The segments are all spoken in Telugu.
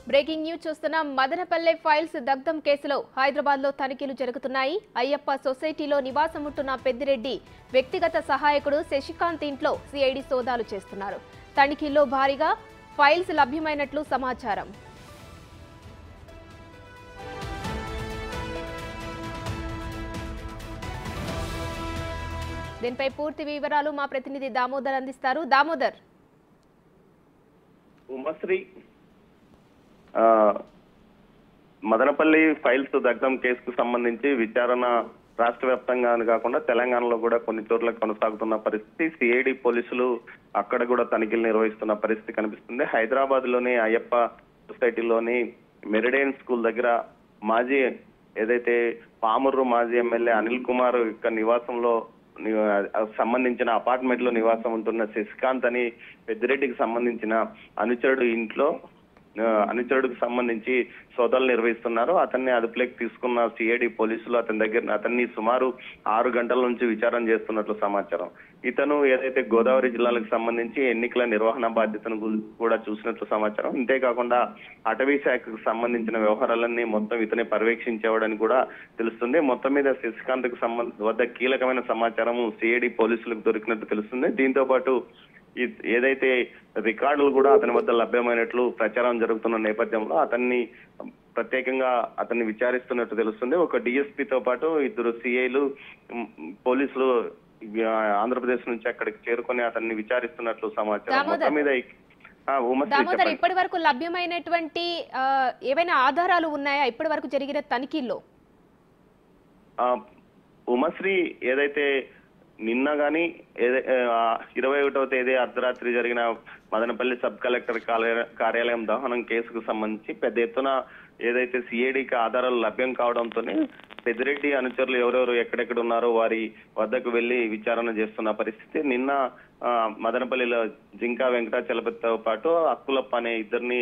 బ్రేకింగ్ న్యూస్ చూస్తున్నాం. మదనపల్లె ఫైల్స్ దగ్ధం కేసులో హైదరాబాద్ లో తనిఖీలు జరుగుతున్నాయి. అయ్యప్ప సొసైటీలో నివాసం ఉంటున్న పెద్దిరెడ్డి వ్యక్తిగత సహాయకుడు శశికాంత్ ఇంట్లో సిఐడి సోదాలు చేస్తున్నారు. తనిఖీల్లో భారీగా ఫైల్స్ లభ్యమైనట్లు సమాచారం. దీనిపై పూర్తి వివరాలు మా ప్రతినిధి దామోదర్ అందిస్తారు. దామోదర్, ఉమశ్రీ మదనపల్లి ఫైల్స్ దగ్ధం కేసుకు సంబంధించి విచారణ రాష్ట్ర వ్యాప్తంగా కాకుండా తెలంగాణలో కూడా కొన్ని చోట్ల కొనసాగుతున్న పరిస్థితి. సిఐడి పోలీసులు అక్కడ కూడా తనిఖీలు నిర్వహిస్తున్న పరిస్థితి కనిపిస్తుంది. హైదరాబాద్ లోని అయ్యప్ప సొసైటీలోని మెరిడియన్ స్కూల్ దగ్గర మాజీ ఏదైతే పామూరు మాజీ ఎమ్మెల్యే అనిల్ కుమార్ యొక్క నివాసంలో సంబంధించిన అపార్ట్మెంట్ లో నివాసం ఉంటున్న శశికాంత్ అని పెద్దిరెడ్డికి సంబంధించిన అనుచరుడికి సంబంధించి సోదాలు నిర్వహిస్తున్నారు. అతన్ని అదుపులోకి తీసుకున్న సిఐడి పోలీసులు అతన్ని సుమారు 6 గంటల నుంచి విచారణ చేస్తున్నట్లు సమాచారం. ఇతను ఏదైతే గోదావరి జిల్లాలకు సంబంధించి ఎన్నికల నిర్వహణ బాధ్యతను కూడా చూసినట్లు సమాచారం. అంతేకాకుండా అటవీ శాఖకు సంబంధించిన వ్యవహారాలన్నీ మొత్తం ఇతనే పర్యవేక్షించేవాడని కూడా తెలుస్తుంది. మొత్తం మీద శశికాంత్ కు వద్ద కీలకమైన సమాచారం సిఐడి పోలీసులకు దొరికినట్టు తెలుస్తుంది. దీంతో పాటు ఏదైతే రికార్డులు కూడా అతని వద్ద లభ్యమైనట్లు ప్రచారం జరుగుతున్న నేపథ్యంలో ప్రత్యేకంగా అతన్ని విచారిస్తున్నట్టు తెలుస్తుంది. ఒక డిఎస్పీతో పాటు 2 సిఐలు పోలీసులు ఆంధ్రప్రదేశ్ నుంచి అక్కడికి చేరుకొని అతన్ని విచారిస్తున్నట్లు సమాచారం. మొత్తం మీద ఇప్పటి వరకు లభ్యమైనటువంటి ఏవైనా ఆధారాలు ఉన్నాయా ఇప్పటి వరకు జరిగిన తనిఖీల్లో? ఉమశ్రీ ఏదైతే నిన్న గాని 21వ తేదీ అర్ధరాత్రి జరిగిన మదనపల్లి సబ్ కలెక్టర్ కార్యాలయం దహనం కేసుకు సంబంధించి పెద్ద ఎత్తున ఏదైతే సిఐడికి ఆధారాలు లభ్యం కావడంతోనే పెద్దిరెడ్డి అనుచరులు ఎవరెవరు ఎక్కడెక్కడ ఉన్నారో వారి వద్దకు వెళ్లి విచారణ చేస్తున్న పరిస్థితి. నిన్న మదనపల్లిలో జింకా వెంకటాచలపతితో పాటు అక్కులప్ప అనే ఇద్దరిని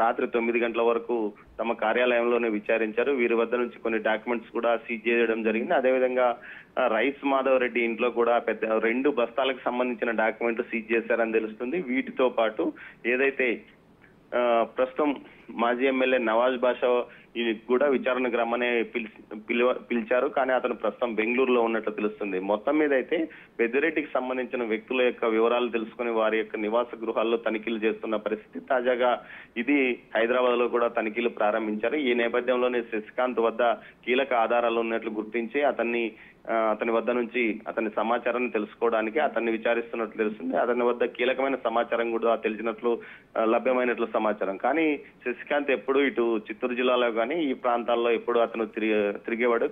రాత్రి 9 గంటల వరకు తమ కార్యాలయంలోనే విచారించారు. వీరి వద్ద నుంచి కొన్ని డాక్యుమెంట్స్ కూడా సీజ్ చేయడం జరిగింది. అదేవిధంగా రైస్ మాధవ్ రెడ్డి ఇంట్లో కూడా 2 బస్తాలకు సంబంధించిన డాక్యుమెంట్లు సీజ్ చేశారని తెలుస్తుంది. వీటితో పాటు ఏదైతే ప్రస్తుతం మాజీ ఎమ్మెల్యే నవాజ్ బాషా కూడా విచారణకు రమ్మనే పిలిచారు. కానీ అతను ప్రస్తుతం బెంగళూరులో ఉన్నట్లు తెలుస్తుంది. మొత్తం మీద అయితే పెద్దిరెడ్డికి సంబంధించిన వ్యక్తుల యొక్క వివరాలు తెలుసుకుని వారి యొక్క నివాస గృహాల్లో తనిఖీలు చేస్తున్న పరిస్థితి. తాజాగా ఇది హైదరాబాద్ లో కూడా తనిఖీలు ప్రారంభించారు. ఈ నేపథ్యంలోనే శశికాంత్ వద్ద కీలక ఆధారాలు ఉన్నట్లు గుర్తించి అతని వద్ద నుంచి అతని సమాచారాన్ని తెలుసుకోవడానికి అతన్ని విచారిస్తున్నట్లు తెలుస్తుంది. అతని వద్ద కీలకమైన సమాచారం కూడా తెలిసినట్లు లభ్యమైనట్లు సమాచారం. కానీ శశికాంత్ ఎప్పుడు ఇటు చిత్తూరు జిల్లాలో కానీ ఈ ప్రాంతాల్లో ఎప్పుడు అతను తిరిగేవాడు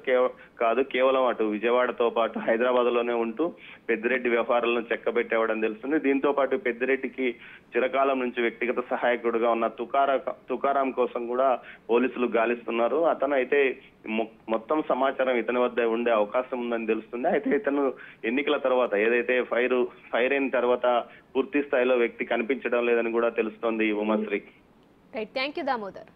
కాదు. కేవలం అటు విజయవాడతో పాటు హైదరాబాద్ లోనే ఉంటూ పెద్దిరెడ్డి వ్యవహారాలను చెక్కబెట్టేవాడని తెలుస్తుంది. దీంతో పాటు పెద్దిరెడ్డికి చిరకాలం నుంచి వ్యక్తిగత సహాయకుడుగా ఉన్న తుకారాం కోసం కూడా పోలీసులు గాలిస్తున్నారు. అతను అయితే మొత్తం సమాచారం ఇతని వద్ద ఉండే అవకాశం ఉందని తెలుస్తుంది. అయితే ఇతను ఎన్నికల తర్వాత ఏదైతే ఫైర్ అయిన తర్వాత పూర్తి స్థాయిలో వ్యక్తి కనిపించడం లేదని కూడా తెలుస్తోంది ఉమశ్రీ. Thank you Damodar.